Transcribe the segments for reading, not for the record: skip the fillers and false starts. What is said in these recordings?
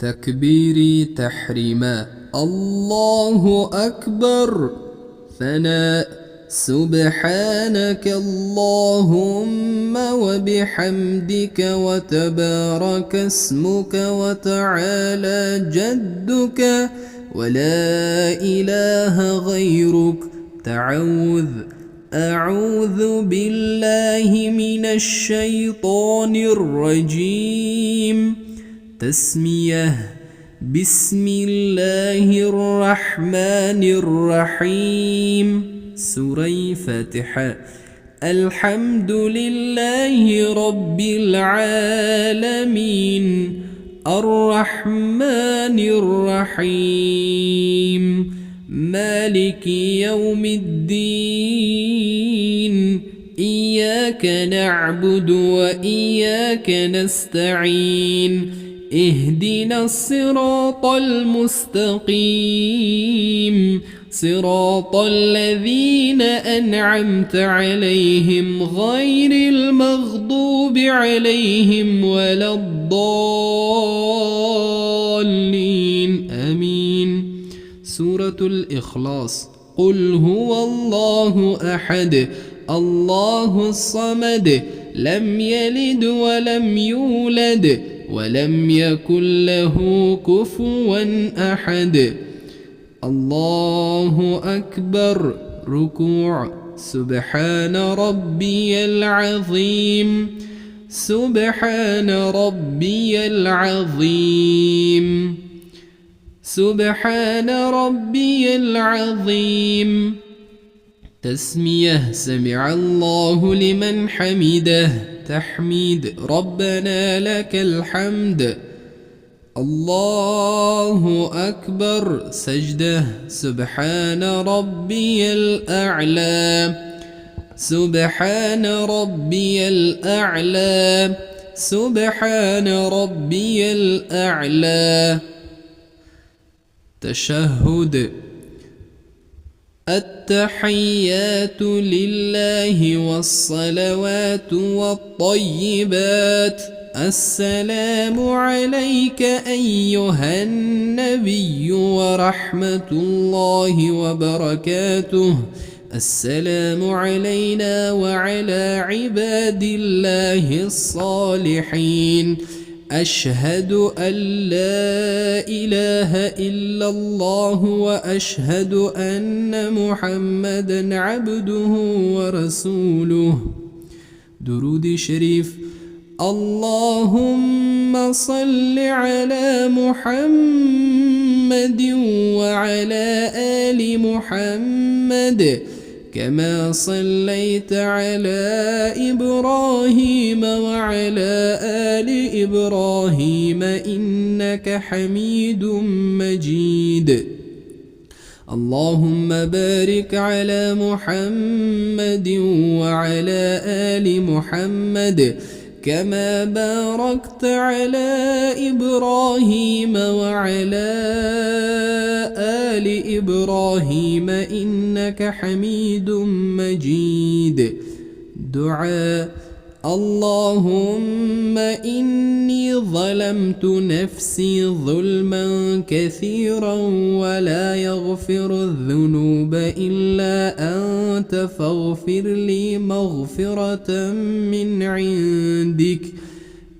تكبيري تحريما. الله أكبر. ثناء. سبحانك اللهم وبحمدك وتبارك اسمك وتعالى جدك ولا إله غيرك. تعوذ. أعوذ بالله من الشيطان الرجيم. تسمية. بسم الله الرحمن الرحيم. سورة فاتحة. الحمد لله رب العالمين الرحمن الرحيم مالك يوم الدين إياك نعبد وإياك نستعين اهدنا الصراط المستقيم صراط الذين أنعمت عليهم غير المغضوب عليهم ولا الضالين آمين. سورة الإخلاص. قل هو الله أحد الله الصمد لم يلد ولم يولد ولم يكن له كفوا أحد. الله أكبر. ركوع. سبحان ربي العظيم سبحان ربي العظيم سبحان ربي العظيم. تسمية. سمع الله لمن حمده. تحميد. ربنا لك الحمد. الله أكبر. سجدة. سبحان ربي الأعلى سبحان ربي الأعلى سبحان ربي الأعلى. تشهد. التحيات لله والصلوات والطيبات. السلام عليك أيها النبي ورحمة الله وبركاته. السلام علينا وعلى عباد الله الصالحين. أشهد أن لا إله إلا الله وأشهد أن محمدا عبده ورسوله. درود شريف. اللهم صل على محمد وعلى آل محمد كما صليت على إبراهيم وعلى آل إبراهيم إنك حميد مجيد. اللهم بارك على محمد وعلى آل محمد كما باركت على إبراهيم وعلى آل إبراهيم إنك حميد مجيد. دعاء. اللهم إني ظلمت نفسي ظلما كثيرا ولا يغفر الذنوب إلا أنت فاغفر لي مغفرة من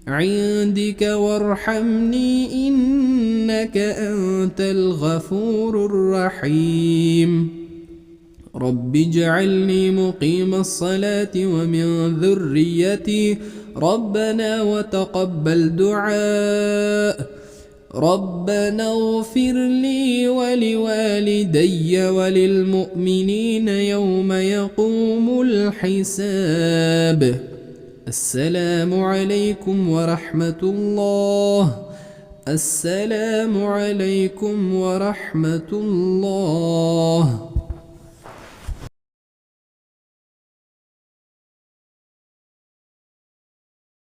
عندك وارحمني إنك أنت الغفور الرحيم. رب اجعلني مقيم الصلاة ومن ذريتي ربنا وتقبل دعاء. ربنا اغفر لي ولوالدي وللمؤمنين يوم يقوم الحساب. السلام عليكم ورحمة الله. السلام عليكم ورحمة الله.